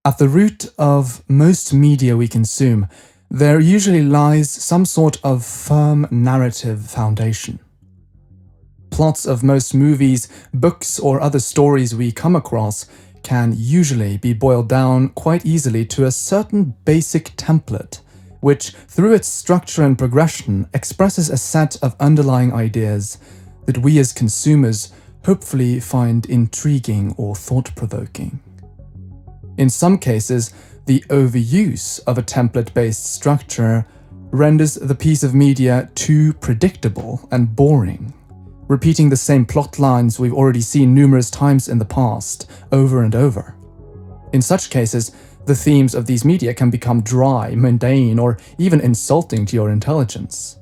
At the root of most media we consume, there usually lies some sort of firm narrative foundation. Plots of most movies, books, or other stories we come across can usually be boiled down quite easily to a certain basic template, which, through its structure and progression, expresses a set of underlying ideas that we as consumers hopefully find intriguing or thought-provoking. In some cases, the overuse of a template-based structure renders the piece of media too predictable and boring, repeating the same plot lines we've already seen numerous times in the past, over and over. In such cases, the themes of these media can become dry, mundane, or even insulting to your intelligence.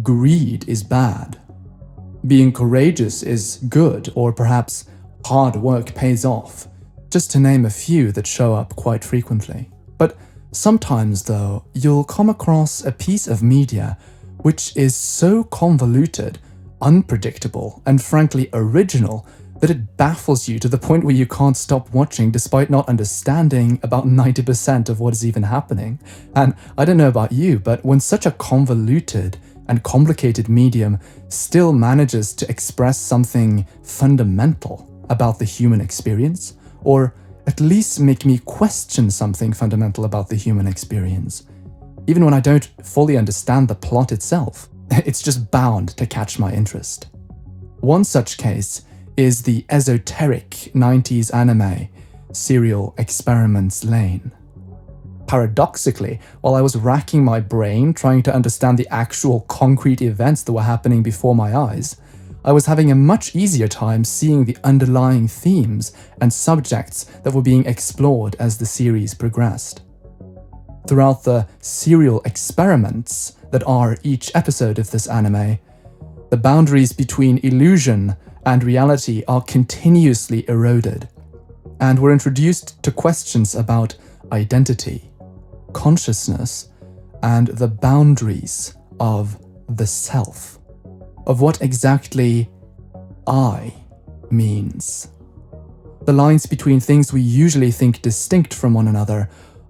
Greed is bad. Being courageous is good, or perhaps hard work pays off, just to name a few that show up quite frequently. But sometimes, though, you'll come across a piece of media which is so convoluted, unpredictable, and frankly original that it baffles you to the point where you can't stop watching despite not understanding about 90% of what is even happening. And I don't know about you, but when such a convoluted and complicated medium still manages to express something fundamental about the human experience, or at least make me question something fundamental about the human experience, even when I don't fully understand the plot itself, it's just bound to catch my interest. One such case is the esoteric 90s anime, Serial Experiments Lain. Paradoxically, while I was racking my brain trying to understand the actual concrete events that were happening before my eyes, I was having a much easier time seeing the underlying themes and subjects that were being explored as the series progressed. Throughout the serial experiments that are each episode of this anime, the boundaries between illusion and reality are continuously eroded, and we're introduced to questions about identity, consciousness, and the boundaries of the self, of what exactly I means. The lines between things we usually think distinct from one another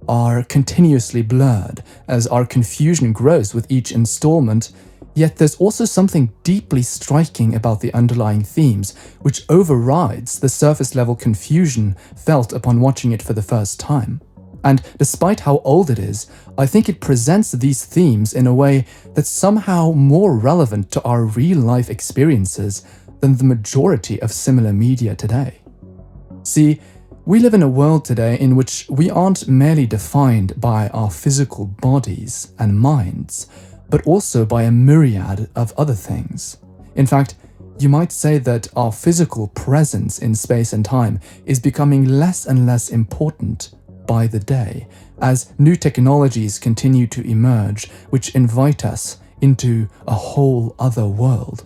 are continuously blurred as our confusion grows with each installment, yet there's also something deeply striking about the underlying themes which overrides the surface-level confusion felt upon watching it for the first time. And despite how old it is, I think it presents these themes in a way that's somehow more relevant to our real-life experiences than the majority of similar media today. See, we live in a world today in which we aren't merely defined by our physical bodies and minds, but also by a myriad of other things. In fact, you might say that our physical presence in space and time is becoming less and less important by the day, as new technologies continue to emerge which invite us into a whole other world.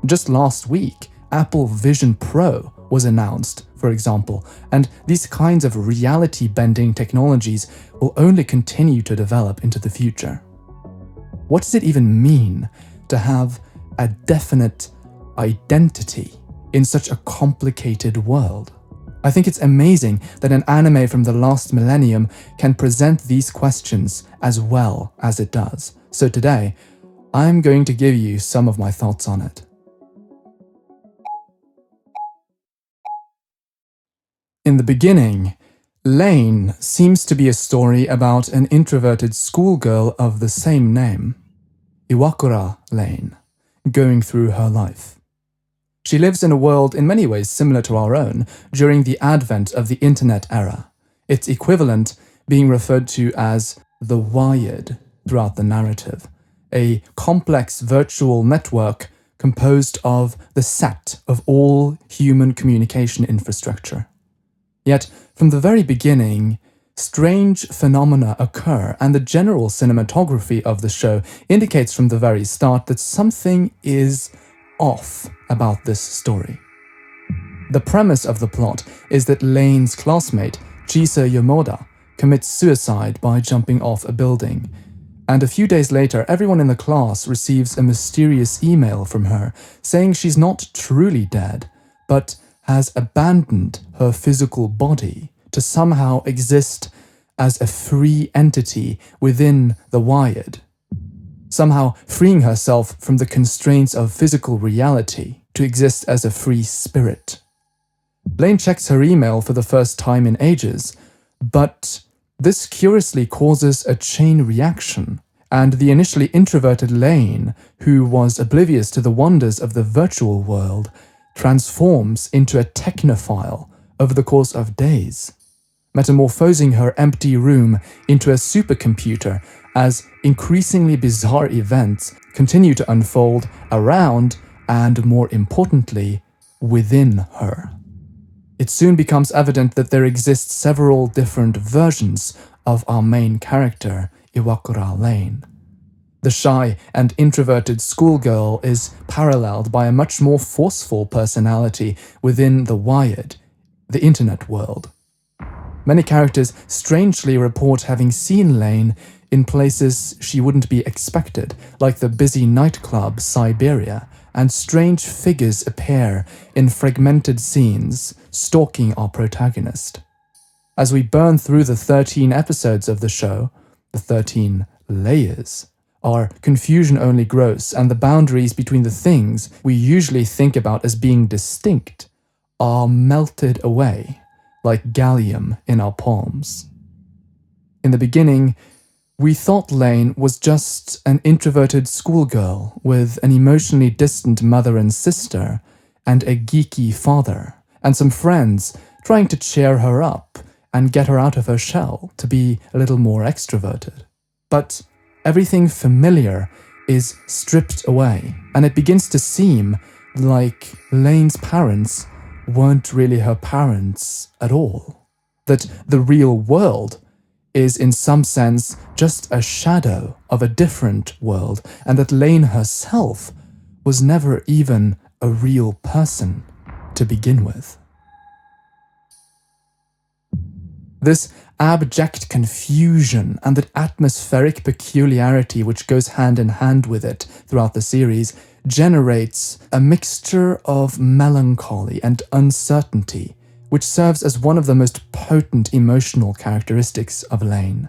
Just last week, Apple Vision Pro was announced, for example, and these kinds of reality-bending technologies will only continue to develop into the future. What does it even mean to have a definite identity in such a complicated world? I think it's amazing that an anime from the last millennium can present these questions as well as it does. So today, I'm going to give you some of my thoughts on it. In the beginning, Lain seems to be a story about an introverted schoolgirl of the same name, Iwakura Lain, going through her life. She lives in a world in many ways similar to our own during the advent of the internet era, its equivalent being referred to as the wired throughout the narrative, a complex virtual network composed of the set of all human communication infrastructure. Yet, from the very beginning, strange phenomena occur, and the general cinematography of the show indicates from the very start that something is off about this story. The premise of the plot is that Lane's classmate, Chisa Yomoda, commits suicide by jumping off a building, and a few days later everyone in the class receives a mysterious email from her saying she's not truly dead, but has abandoned her physical body to somehow exist as a free entity within the wired, somehow freeing herself from the constraints of physical reality to exist as a free spirit. Lain checks her email for the first time in ages, but this curiously causes a chain reaction, and the initially introverted Lain, who was oblivious to the wonders of the virtual world, transforms into a technophile over the course of days, metamorphosing her empty room into a supercomputer as increasingly bizarre events continue to unfold around and, more importantly, within her. It soon becomes evident that there exist several different versions of our main character, Iwakura Lain. The shy and introverted schoolgirl is paralleled by a much more forceful personality within the wired, the internet world. Many characters strangely report having seen Lain in places she wouldn't be expected, like the busy nightclub Siberia, and strange figures appear in fragmented scenes, stalking our protagonist. As we burn through the 13 episodes of the show, the 13 layers, our confusion only grows, and the boundaries between the things we usually think about as being distinct are melted away, like gallium in our palms. In the beginning, we thought Lain was just an introverted schoolgirl with an emotionally distant mother and sister, and a geeky father, and some friends trying to cheer her up and get her out of her shell to be a little more extroverted. But everything familiar is stripped away, and it begins to seem like Lain's parents weren't really her parents at all. That the real world is in some sense just a shadow of a different world, and that Lain herself was never even a real person to begin with. This abject confusion and that atmospheric peculiarity which goes hand in hand with it throughout the series generates a mixture of melancholy and uncertainty, which serves as one of the most potent emotional characteristics of Lain.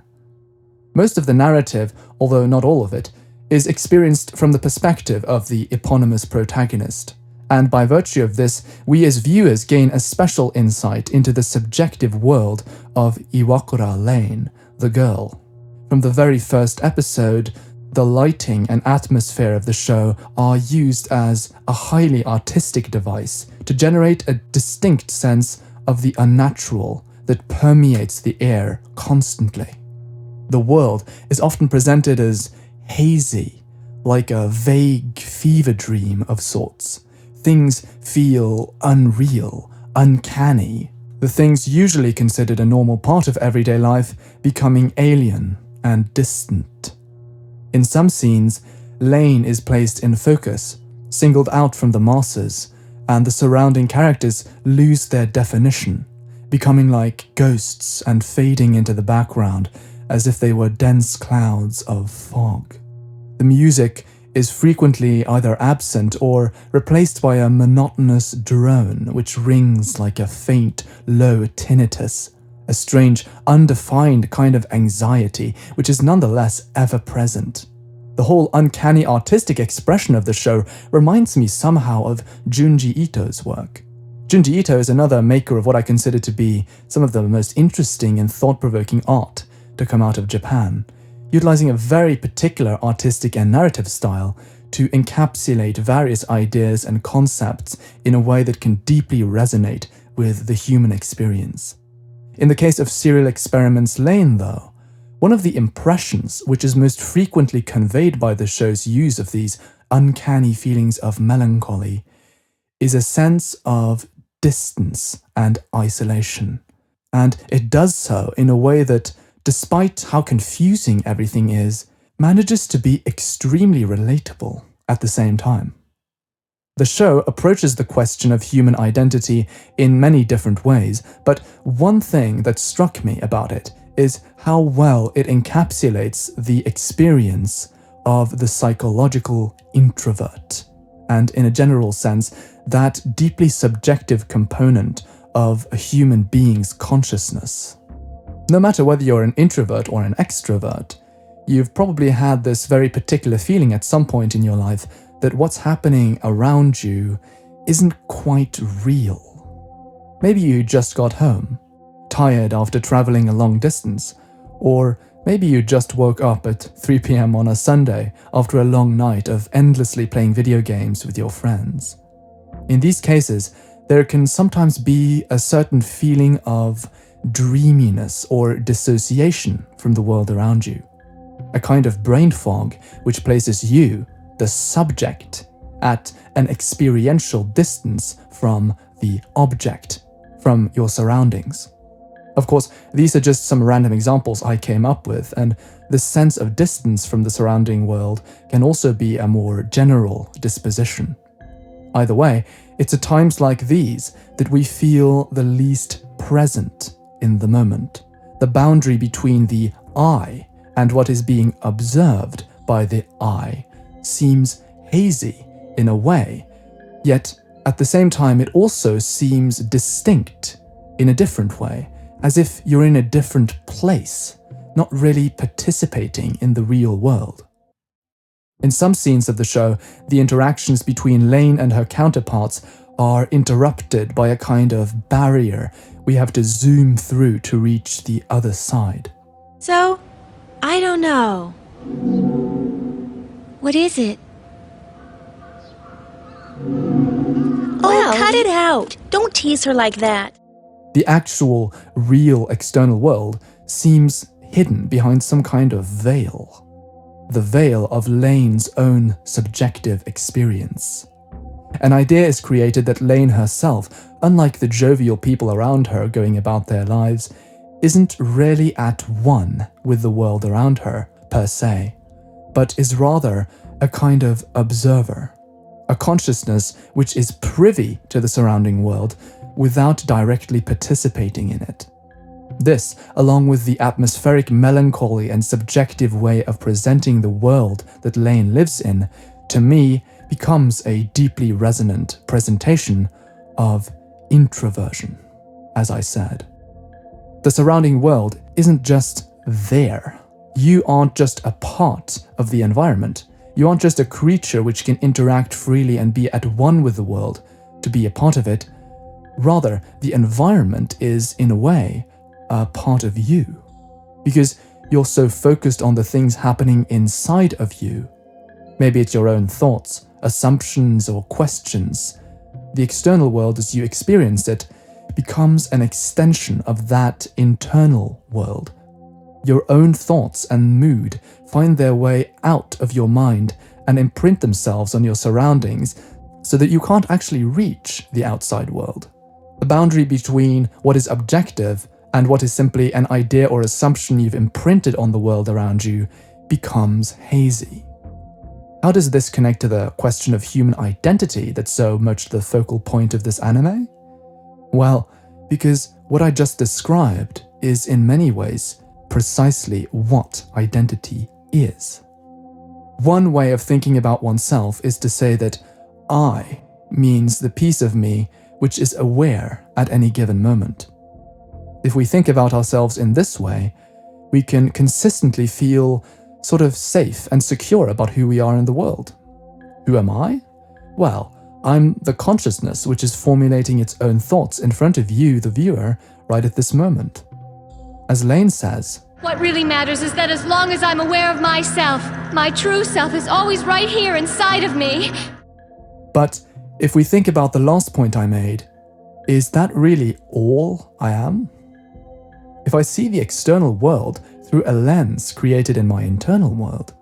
Most of the narrative, although not all of it, is experienced from the perspective of the eponymous protagonist, and by virtue of this, we as viewers gain a special insight into the subjective world of Iwakura Lain, the girl. From the very first episode, the lighting and atmosphere of the show are used as a highly artistic device to generate a distinct sense of the unnatural that permeates the air constantly. The world is often presented as hazy, like a vague fever dream of sorts. Things feel unreal, uncanny, the things usually considered a normal part of everyday life becoming alien and distant. In some scenes, Lain is placed in focus, singled out from the masses, and the surrounding characters lose their definition, becoming like ghosts and fading into the background as if they were dense clouds of fog. The music is frequently either absent or replaced by a monotonous drone which rings like a faint, low tinnitus, a strange, undefined kind of anxiety which is nonetheless ever present. The whole uncanny artistic expression of the show reminds me somehow of Junji Ito's work. Junji Ito is another maker of what I consider to be some of the most interesting and thought-provoking art to come out of Japan, utilizing a very particular artistic and narrative style to encapsulate various ideas and concepts in a way that can deeply resonate with the human experience. In the case of Serial Experiments Lain, though, one of the impressions which is most frequently conveyed by the show's use of these uncanny feelings of melancholy is a sense of distance and isolation. And it does so in a way that, despite how confusing everything is, manages to be extremely relatable at the same time. The show approaches the question of human identity in many different ways, but one thing that struck me about it is how well it encapsulates the experience of the psychological introvert, and in a general sense, that deeply subjective component of a human being's consciousness. No matter whether you're an introvert or an extrovert, you've probably had this very particular feeling at some point in your life that what's happening around you isn't quite real. Maybe you just got home, tired after traveling a long distance, or maybe you just woke up at 3 p.m. on a Sunday after a long night of endlessly playing video games with your friends. In these cases, there can sometimes be a certain feeling of dreaminess or dissociation from the world around you. A kind of brain fog which places you, the subject, at an experiential distance from the object, from your surroundings. Of course, these are just some random examples I came up with, and this sense of distance from the surrounding world can also be a more general disposition. Either way, it's at times like these that we feel the least present in the moment. The boundary between the I and what is being observed by the I seems hazy in a way, yet at the same time it also seems distinct in a different way, as if you're in a different place, not really participating in the real world. In some scenes of the show, the interactions between Lain and her counterparts are interrupted by a kind of barrier we have to zoom through to reach the other side. So, I don't know. What is it? Oh, cut it out! Don't tease her like that. The actual, real external world seems hidden behind some kind of veil. The veil of Lain's own subjective experience. An idea is created that Lain herself, unlike the jovial people around her going about their lives, isn't really at one with the world around her, per se, but is rather a kind of observer, a consciousness which is privy to the surrounding world without directly participating in it. This, along with the atmospheric melancholy and subjective way of presenting the world that Lain lives in, to me becomes a deeply resonant presentation of introversion, as I said. The surrounding world isn't just there. You aren't just a part of the environment. You aren't just a creature which can interact freely and be at one with the world to be a part of it. Rather, the environment is, in a way, a part of you, because you're so focused on the things happening inside of you. Maybe it's your own thoughts, assumptions, or questions. The external world as you experience it becomes an extension of that internal world. Your own thoughts and mood find their way out of your mind and imprint themselves on your surroundings so that you can't actually reach the outside world. The boundary between what is objective and what is simply an idea or assumption you've imprinted on the world around you becomes hazy. How does this connect to the question of human identity that's so much the focal point of this anime? Well, because what I just described is in many ways precisely what identity is. One way of thinking about oneself is to say that I means the piece of me which is aware at any given moment. If we think about ourselves in this way, we can consistently feel sort of safe and secure about who we are in the world. Who am I? Well, I'm the consciousness which is formulating its own thoughts in front of you, the viewer, right at this moment. As Lain says, "What really matters is that as long as I'm aware of myself, my true self is always right here inside of me." But if we think about the last point I made, is that really all I am? If I see the external world through a lens created in my internal world,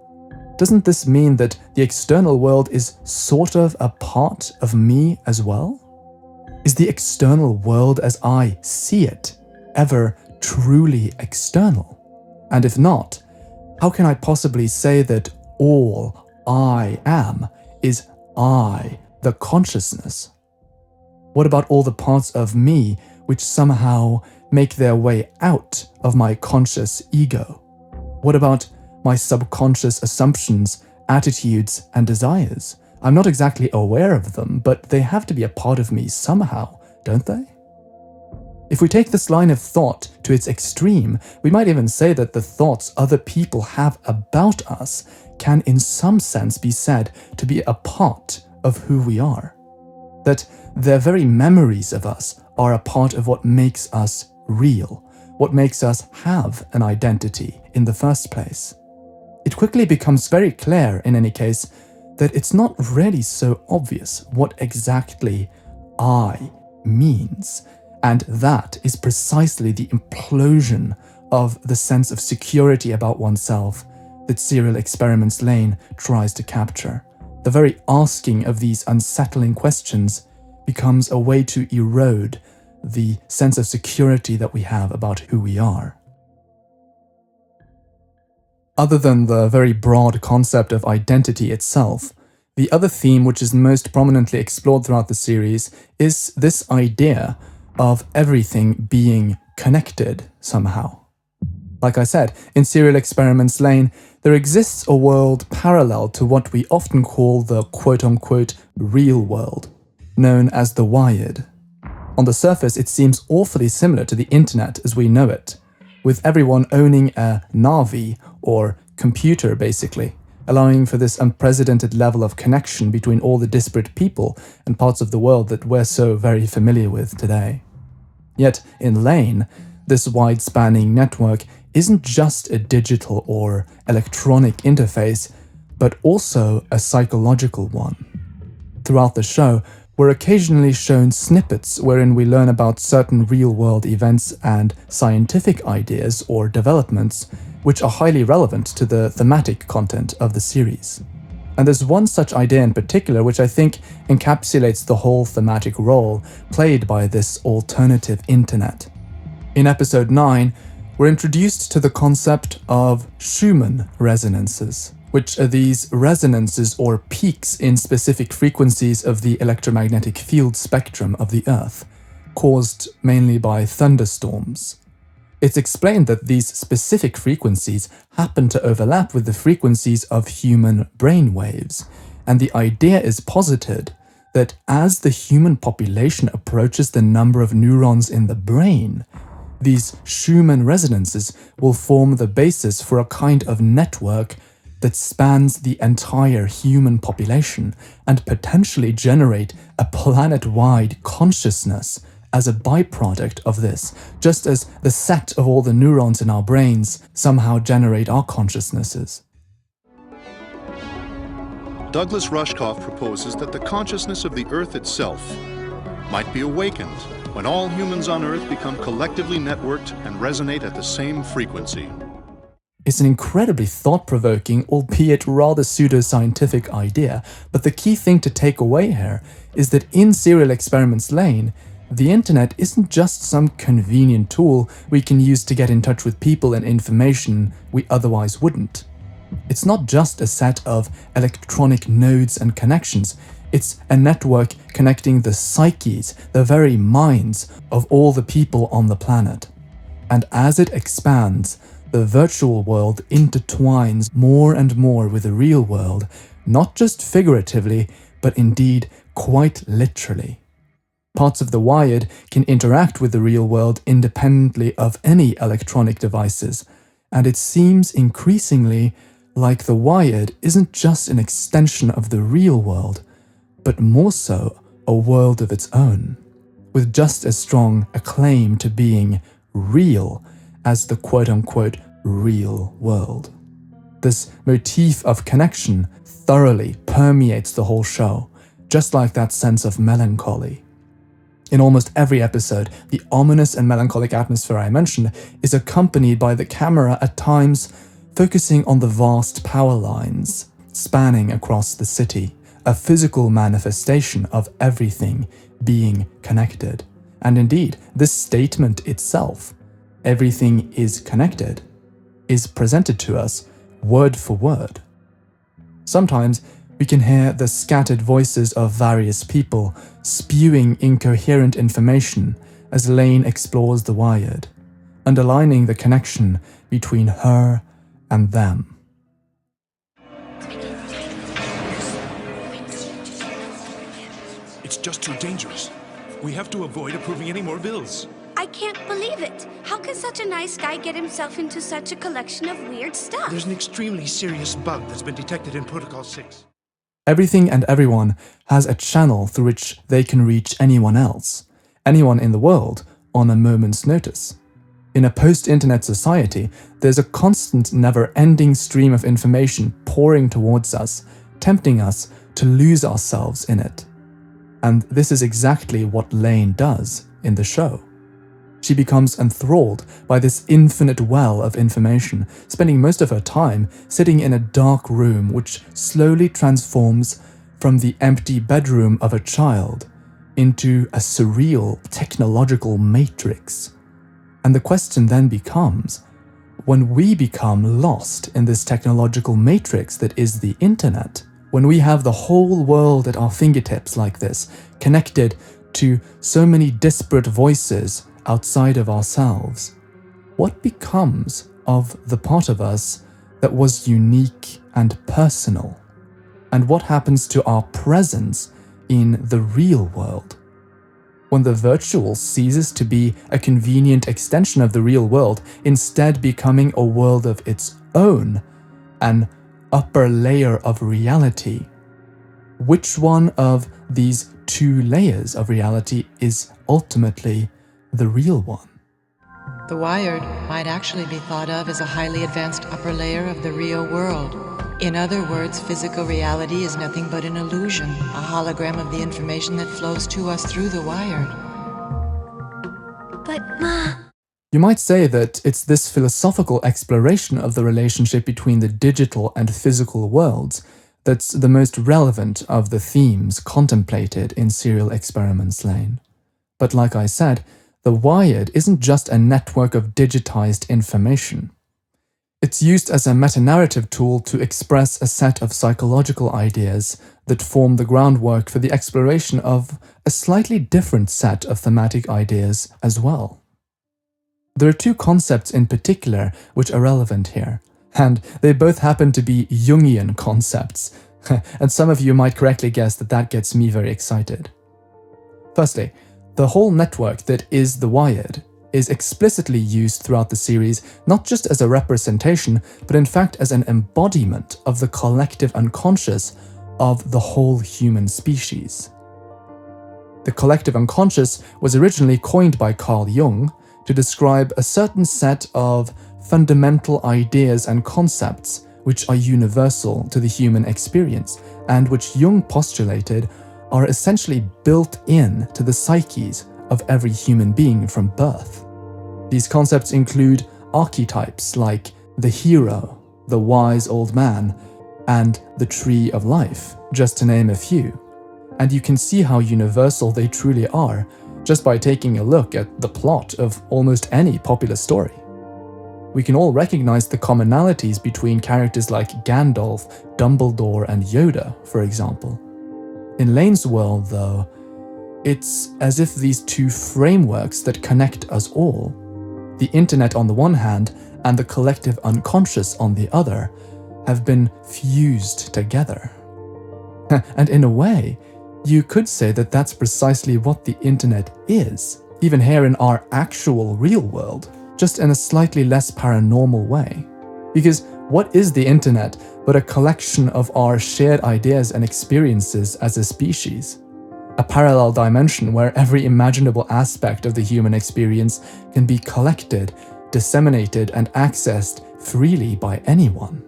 doesn't this mean that the external world is sort of a part of me as well? Is the external world as I see it ever truly external? And if not, how can I possibly say that all I am is I, the consciousness? What about all the parts of me which somehow make their way out of my conscious ego? What about my subconscious assumptions, attitudes, and desires? I'm not exactly aware of them, but they have to be a part of me somehow, don't they? If we take this line of thought to its extreme, we might even say that the thoughts other people have about us can in some sense be said to be a part of who we are. That their very memories of us are a part of what makes us real, what makes us have an identity in the first place. It quickly becomes very clear, in any case, that it's not really so obvious what exactly I means, and that is precisely the implosion of the sense of security about oneself that Serial Experiments Lain tries to capture. The very asking of these unsettling questions becomes a way to erode the sense of security that we have about who we are. Other than the very broad concept of identity itself, the other theme which is most prominently explored throughout the series is this idea of everything being connected somehow. Like I said, in Serial Experiments Lain, there exists a world parallel to what we often call the quote-unquote real world, known as the wired. On the surface, it seems awfully similar to the internet as we know it, with everyone owning a Navi, or computer basically, allowing for this unprecedented level of connection between all the disparate people and parts of the world that we're so very familiar with today. Yet, in Lain, this wide-spanning network isn't just a digital or electronic interface, but also a psychological one. Throughout the show, we're occasionally shown snippets wherein we learn about certain real-world events and scientific ideas or developments which are highly relevant to the thematic content of the series. And there's one such idea in particular which I think encapsulates the whole thematic role played by this alternative internet. In episode 9, we're introduced to the concept of Schumann resonances, which are these resonances or peaks in specific frequencies of the electromagnetic field spectrum of the Earth, caused mainly by thunderstorms. It's explained that these specific frequencies happen to overlap with the frequencies of human brain waves, and the idea is posited that as the human population approaches the number of neurons in the brain, these Schumann resonances will form the basis for a kind of network that spans the entire human population and potentially generate a planet-wide consciousness as a byproduct of this, just as the set of all the neurons in our brains somehow generate our consciousnesses. Douglas Rushkoff proposes that the consciousness of the Earth itself might be awakened when all humans on Earth become collectively networked and resonate at the same frequency. It's an incredibly thought-provoking, albeit rather pseudo-scientific idea, but the key thing to take away here is that in Serial Experiments Lain, the internet isn't just some convenient tool we can use to get in touch with people and information we otherwise wouldn't. It's not just a set of electronic nodes and connections, it's a network connecting the psyches, the very minds of all the people on the planet. And as it expands, the virtual world intertwines more and more with the real world, not just figuratively, but indeed quite literally. Parts of the wired can interact with the real world independently of any electronic devices, and it seems increasingly like the wired isn't just an extension of the real world, but more so a world of its own, with just as strong a claim to being real as the quote-unquote real world. This motif of connection thoroughly permeates the whole show, just like that sense of melancholy. In almost every episode, the ominous and melancholic atmosphere I mentioned is accompanied by the camera at times focusing on the vast power lines spanning across the city, a physical manifestation of everything being connected. And indeed, this statement itself, everything is connected, is presented to us word for word. Sometimes we can hear the scattered voices of various people spewing incoherent information as Lain explores the wired, underlining the connection between her and them. It's just too dangerous. We have to avoid approving any more bills. I can't believe it. How can such a nice guy get himself into such a collection of weird stuff? There's an extremely serious bug that's been detected in Protocol 6. Everything and everyone has a channel through which they can reach anyone else, anyone in the world, on a moment's notice. In a post-internet society, there's a constant, never-ending stream of information pouring towards us, tempting us to lose ourselves in it. And this is exactly what Lain does in the show. She becomes enthralled by this infinite well of information, spending most of her time sitting in a dark room which slowly transforms from the empty bedroom of a child into a surreal technological matrix. And the question then becomes, when we become lost in this technological matrix that is the internet, when we have the whole world at our fingertips like this, connected to so many disparate voices outside of ourselves, what becomes of the part of us that was unique and personal? And what happens to our presence in the real world? When the virtual ceases to be a convenient extension of the real world, instead becoming a world of its own, an upper layer of reality, which one of these two layers of reality is ultimately the real one? The wired might actually be thought of as a highly advanced upper layer of the real world. In other words, physical reality is nothing but an illusion, a hologram of the information that flows to us through the wired. But, Ma... You might say that it's this philosophical exploration of the relationship between the digital and physical worlds that's the most relevant of the themes contemplated in Serial Experiments Lain. But like I said, the wired isn't just a network of digitized information. It's used as a meta-narrative tool to express a set of psychological ideas that form the groundwork for the exploration of a slightly different set of thematic ideas as well. There are two concepts in particular which are relevant here, and they both happen to be Jungian concepts, and some of you might correctly guess that that gets me very excited. Firstly, the whole network that is the wired is explicitly used throughout the series not just as a representation, but in fact as an embodiment of the collective unconscious of the whole human species. The collective unconscious was originally coined by Carl Jung to describe a certain set of fundamental ideas and concepts which are universal to the human experience, and which Jung postulated are essentially built in to the psyches of every human being from birth. These concepts include archetypes like the hero, the wise old man, and the tree of life, just to name a few. And you can see how universal they truly are just by taking a look at the plot of almost any popular story. We can all recognize the commonalities between characters like Gandalf, Dumbledore, and Yoda, for example. In Lain's world, though, it's as if these two frameworks that connect us all, the internet on the one hand and the collective unconscious on the other, have been fused together. And in a way, you could say that that's precisely what the internet is, even here in our actual real world, just in a slightly less paranormal way. Because what is the internet but a collection of our shared ideas and experiences as a species? A parallel dimension where every imaginable aspect of the human experience can be collected, disseminated, and accessed freely by anyone.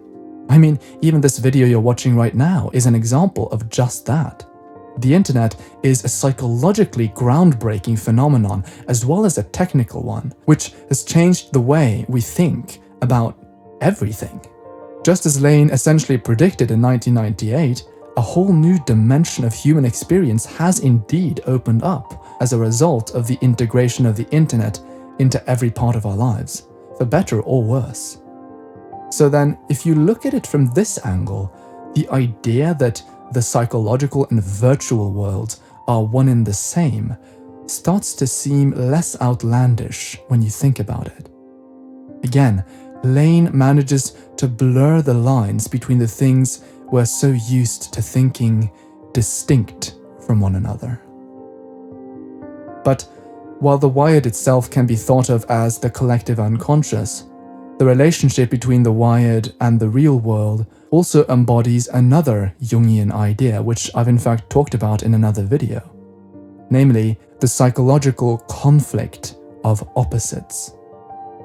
I mean, even this video you're watching right now is an example of just that. The internet is a psychologically groundbreaking phenomenon as well as a technical one, which has changed the way we think about everything. Just as Lain essentially predicted in 1998, a whole new dimension of human experience has indeed opened up as a result of the integration of the internet into every part of our lives, for better or worse. So then, if you look at it from this angle, the idea that the psychological and virtual worlds are one and the same starts to seem less outlandish when you think about it. Again, Lain manages to blur the lines between the things we're so used to thinking distinct from one another. But While the wired itself can be thought of as the collective unconscious, the relationship between the wired and the real world also embodies another Jungian idea, which I've in fact talked about in another video, namely the psychological conflict of opposites.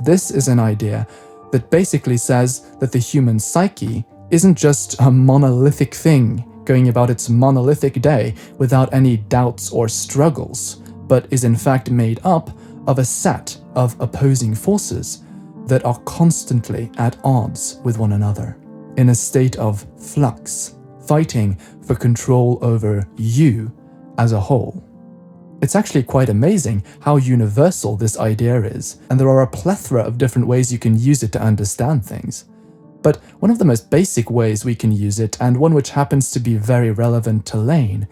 This is an idea that basically says that the human psyche isn't just a monolithic thing going about its monolithic day without any doubts or struggles, but is in fact made up of a set of opposing forces that are constantly at odds with one another, in a state of flux, fighting for control over you as a whole. It's actually quite amazing how universal this idea is, and there are a plethora of different ways you can use it to understand things. But one of the most basic ways we can use it, and one which happens to be very relevant to Lain,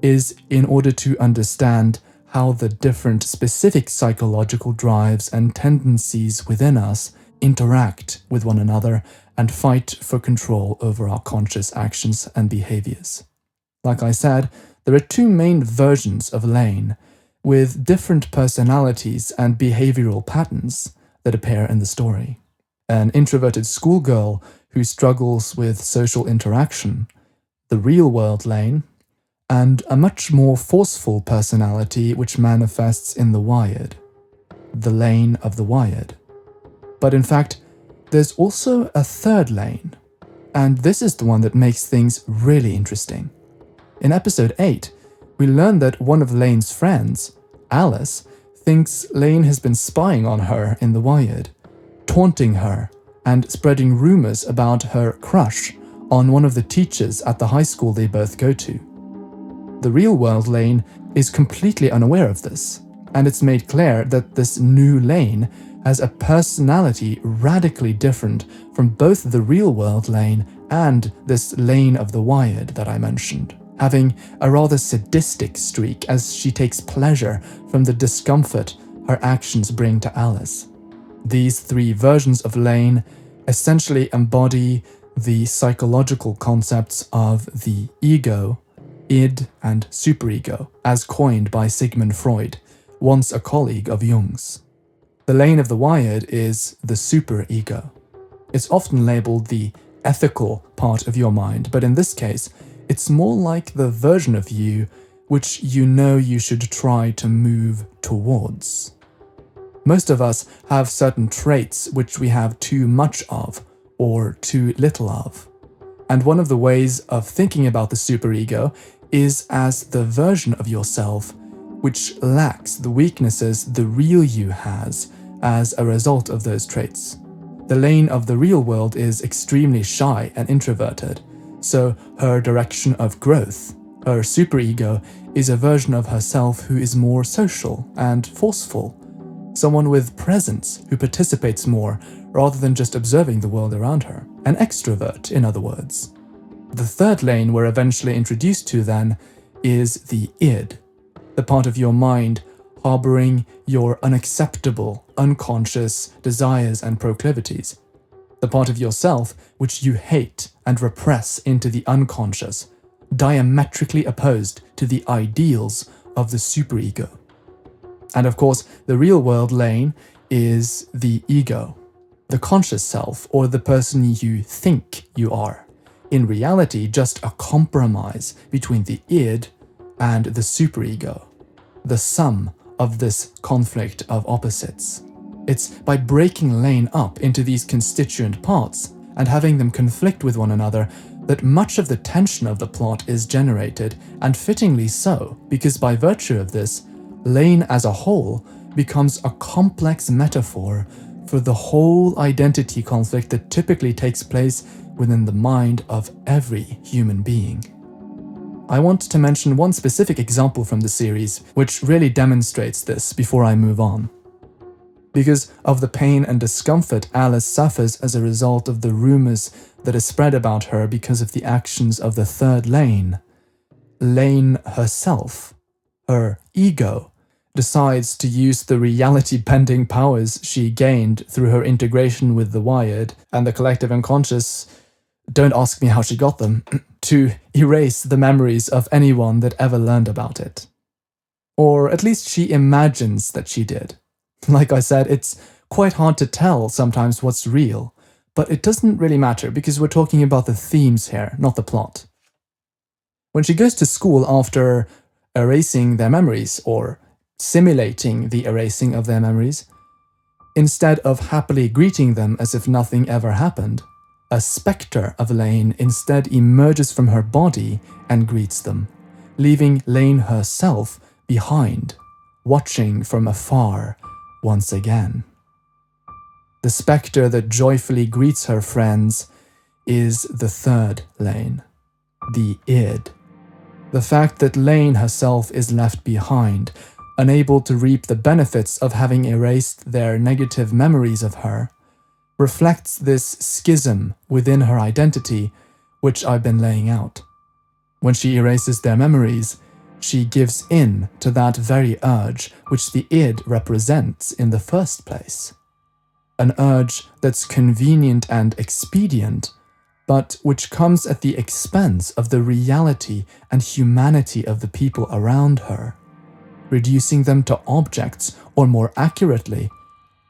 is in order to understand how the different specific psychological drives and tendencies within us interact with one another and fight for control over our conscious actions and behaviors. Like I said, there are two main versions of Lain, with different personalities and behavioral patterns that appear in the story. An introverted schoolgirl who struggles with social interaction, the real-world Lain, and a much more forceful personality which manifests in the wired, the Lain of the wired. But in fact, there's also a third Lain, and this is the one that makes things really interesting. In episode 8, we learn that one of Lain's friends, Alice, thinks Lain has been spying on her in the wired, taunting her and spreading rumors about her crush on one of the teachers at the high school they both go to. The real-world Lain is completely unaware of this, and it's made clear that this new Lain has a personality radically different from both the real-world Lain and this Lain of the wired that I mentioned, having a rather sadistic streak as she takes pleasure from the discomfort her actions bring to Alice. These three versions of Lain essentially embody the psychological concepts of the ego, id, and superego, as coined by Sigmund Freud, once a colleague of Jung's. The Lain of the wired is the superego. It's often labeled the ethical part of your mind, but in this case, it's more like the version of you which you know you should try to move towards. Most of us have certain traits which we have too much of or too little of. And one of the ways of thinking about the superego is as the version of yourself which lacks the weaknesses the real you has as a result of those traits. The Lain of the real world is extremely shy and introverted, so her direction of growth, her superego, is a version of herself who is more social and forceful, someone with presence who participates more rather than just observing the world around her, an extrovert, in other words. The third Lain we're eventually introduced to then is the id, the part of your mind harboring your unacceptable, unconscious desires and proclivities, the part of yourself which you hate and repress into the unconscious, diametrically opposed to the ideals of the superego. And of course, the real-world Lain is the ego, the conscious self, or the person you think you are. In reality, just a compromise between the id and the superego, the sum of this conflict of opposites. It's by breaking Lain up into these constituent parts and having them conflict with one another that much of the tension of the plot is generated, and fittingly so, because by virtue of this, Lain as a whole becomes a complex metaphor for the whole identity conflict that typically takes place within the mind of every human being. I want to mention one specific example from the series which really demonstrates this before I move on. Because of the pain and discomfort Alice suffers as a result of the rumors that are spread about her because of the actions of the third Lain, Lain herself, her ego, decides to use the reality-bending powers she gained through her integration with the wired and the collective unconscious, don't ask me how she got them, to erase the memories of anyone that ever learned about it. Or at least she imagines that she did. Like I said, it's quite hard to tell sometimes what's real, but it doesn't really matter because we're talking about the themes here, not the plot. When she goes to school after erasing their memories, or simulating the erasing of their memories, instead of happily greeting them as if nothing ever happened, a spectre of Lain instead emerges from her body and greets them, leaving Lain herself behind, watching from afar once again. The spectre that joyfully greets her friends is the third Lain, the id. The fact that Lain herself is left behind, unable to reap the benefits of having erased their negative memories of her, reflects this schism within her identity which I've been laying out. When she erases their memories, she gives in to that very urge which the id represents in the first place. An urge that's convenient and expedient, but which comes at the expense of the reality and humanity of the people around her, reducing them to objects, or more accurately,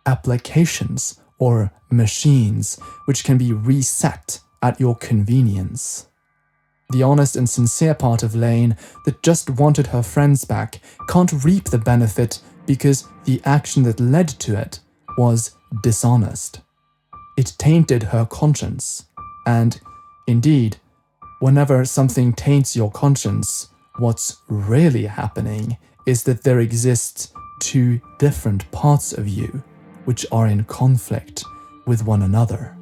applications or machines which can be reset at your convenience. The honest and sincere part of Lain that just wanted her friends back can't reap the benefit because the action that led to it was dishonest. It tainted her conscience. And, indeed, whenever something taints your conscience, what's really happening is that there exists two different parts of you which are in conflict with one another.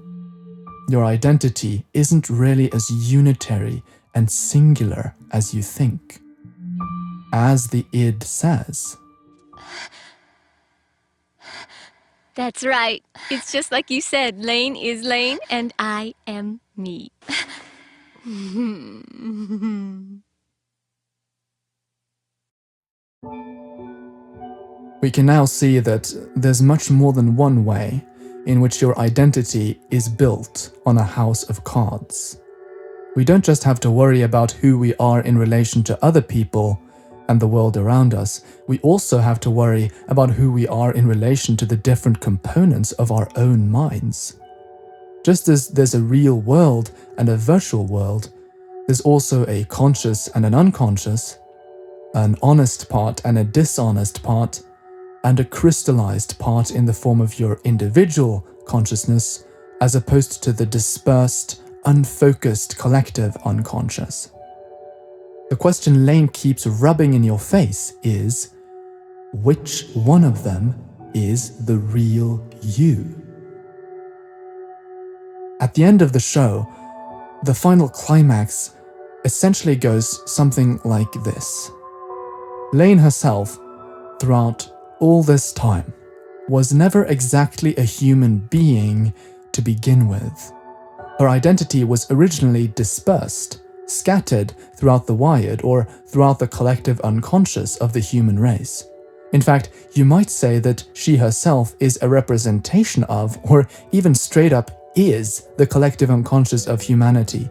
Your identity isn't really as unitary and singular as you think. As the id says, That's right. It's just like you said, Lain is Lain, and I am me. we can now see that there's much more than one way in which your identity is built on a house of cards. We don't just have to worry about who we are in relation to other people and the world around us, we also have to worry about who we are in relation to the different components of our own minds. Just as there's a real world and a virtual world, there's also a conscious and an unconscious, an honest part and a dishonest part, and a crystallized part in the form of your individual consciousness, as opposed to the dispersed, unfocused collective unconscious. The question Lain keeps rubbing in your face is, which one of them is the real you? At the end of the show, the final climax essentially goes something like this. Lain herself, throughout all this time, was never exactly a human being to begin with. Her identity was originally dispersed, scattered throughout the wired or throughout the collective unconscious of the human race. In fact, you might say that she herself is a representation of, or even straight up is, the collective unconscious of humanity,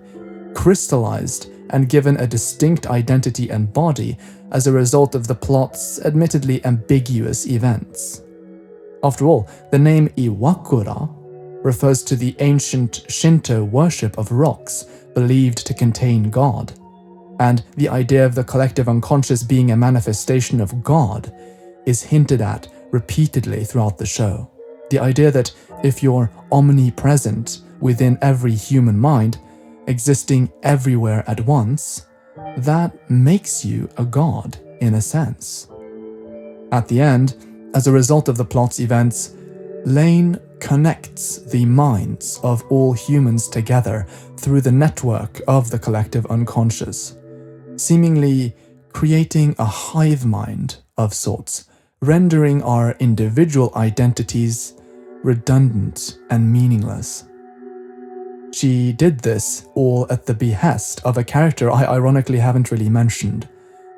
crystallized and given a distinct identity and body as a result of the plot's admittedly ambiguous events. After all, the name Iwakura refers to the ancient Shinto worship of rocks believed to contain God, and the idea of the collective unconscious being a manifestation of God is hinted at repeatedly throughout the show. The idea that if you're omnipresent within every human mind, existing everywhere at once, that makes you a god in a sense. At the end, as a result of the plot's events, Lain connects the minds of all humans together through the network of the collective unconscious, seemingly creating a hive mind of sorts, rendering our individual identities redundant and meaningless. She did this all at the behest of a character I ironically haven't really mentioned,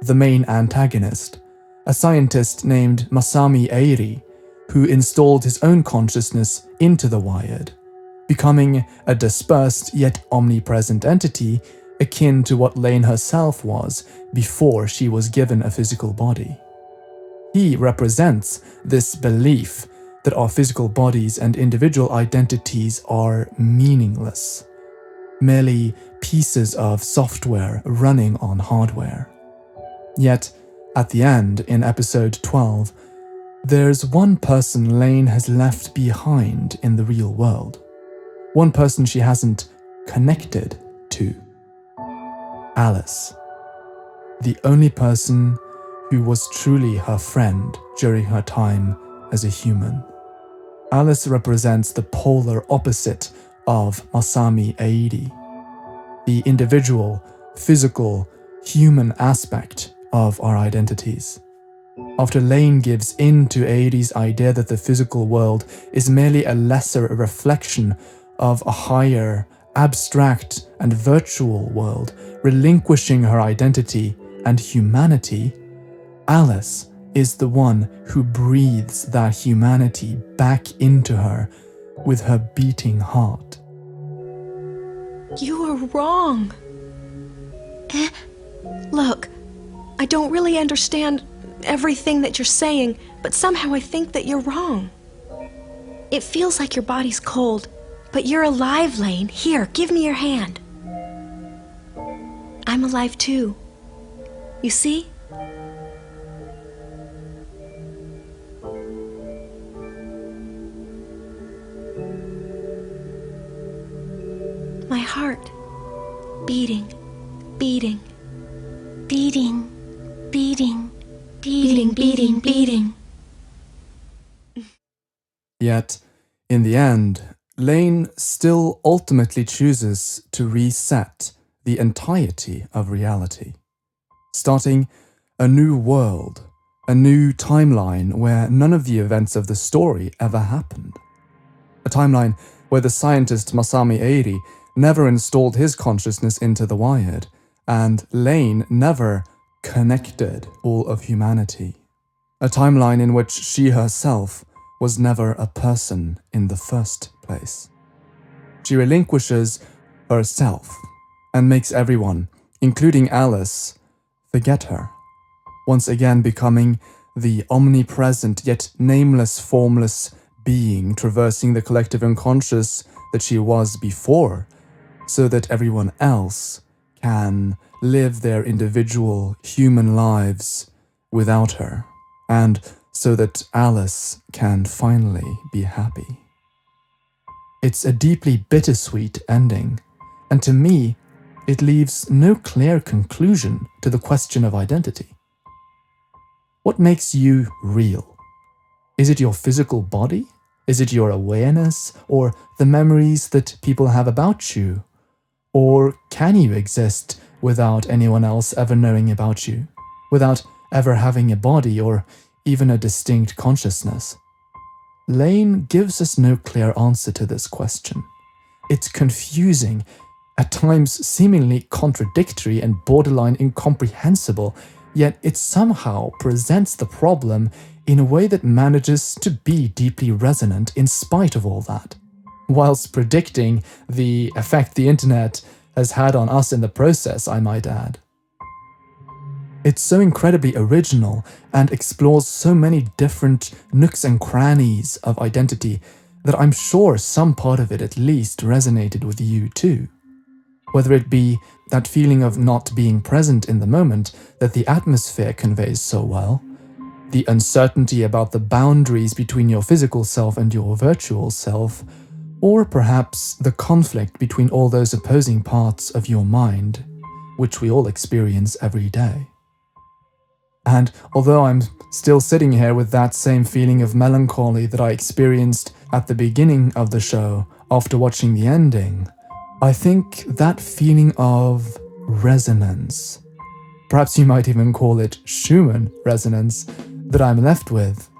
the main antagonist, a scientist named Masami Eiri, who installed his own consciousness into the wired, becoming a dispersed yet omnipresent entity akin to what Lain herself was before she was given a physical body. He represents this belief that our physical bodies and individual identities are meaningless, merely pieces of software running on hardware. Yet, at the end, in episode 12, there's one person Lain has left behind in the real world. One person she hasn't connected to. Alice. The only person who was truly her friend during her time as a human. Alice represents the polar opposite of Masami Airi, the individual, physical, human aspect of our identities. After Lain gives in to Airi's idea that the physical world is merely a lesser reflection of a higher, abstract and virtual world, relinquishing her identity and humanity, Alice is the one who breathes that humanity back into her with her beating heart. You are wrong. Look, I don't really understand everything that you're saying, but somehow I think that you're wrong. It feels like your body's cold, but you're alive, Lain. Here, give me your hand. I'm alive too. You see? My heart, beating, beating, beating, beating, beating, beating, beating. Yet, in the end, Lain still ultimately chooses to reset the entirety of reality, starting a new world, a new timeline where none of the events of the story ever happened. A timeline where the scientist Masami Airi never installed his consciousness into the Wired, and Lain never connected all of humanity. A timeline in which she herself was never a person in the first place. She relinquishes herself and makes everyone, including Alice, forget her, once again becoming the omnipresent yet nameless, formless being traversing the collective unconscious that she was before, so that everyone else can live their individual human lives without her, and so that Alice can finally be happy. It's a deeply bittersweet ending, and to me, it leaves no clear conclusion to the question of identity. What makes you real? Is it your physical body? Is it your awareness, or the memories that people have about you? Or can you exist without anyone else ever knowing about you, without ever having a body or even a distinct consciousness? Lain gives us no clear answer to this question. It's confusing, at times seemingly contradictory and borderline incomprehensible, yet it somehow presents the problem in a way that manages to be deeply resonant in spite of all that, whilst predicting the effect the internet has had on us in the process, I might add. It's so incredibly original and explores so many different nooks and crannies of identity that I'm sure some part of it at least resonated with you too. Whether it be that feeling of not being present in the moment that the atmosphere conveys so well, the uncertainty about the boundaries between your physical self and your virtual self, or perhaps the conflict between all those opposing parts of your mind, which we all experience every day. And although I'm still sitting here with that same feeling of melancholy that I experienced at the beginning of the show after watching the ending, I think that feeling of resonance, perhaps you might even call it Schumann resonance, that I'm left with,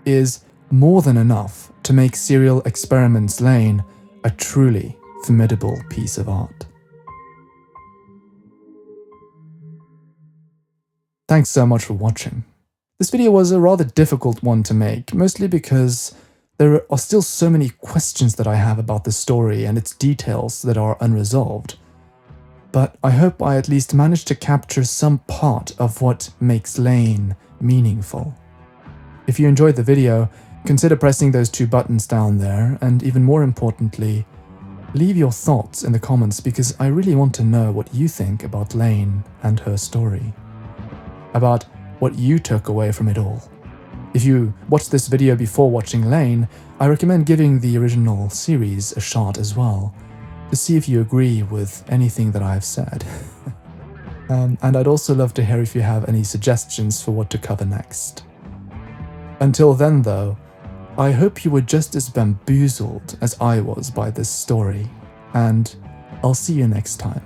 is more than enough to make Serial Experiments Lain a truly formidable piece of art. Thanks so much for watching. This video was a rather difficult one to make, mostly because there are still so many questions that I have about the story and its details that are unresolved. But I hope I at least managed to capture some part of what makes Lain meaningful. If you enjoyed the video, consider pressing those 2 buttons down there, and even more importantly, leave your thoughts in the comments because I really want to know what you think about Lain and her story. About what you took away from it all. If you watched this video before watching Lain, I recommend giving the original series a shot as well, to see if you agree with anything that I've said. And I'd also love to hear if you have any suggestions for what to cover next. Until then though, I hope you were just as bamboozled as I was by this story, and I'll see you next time.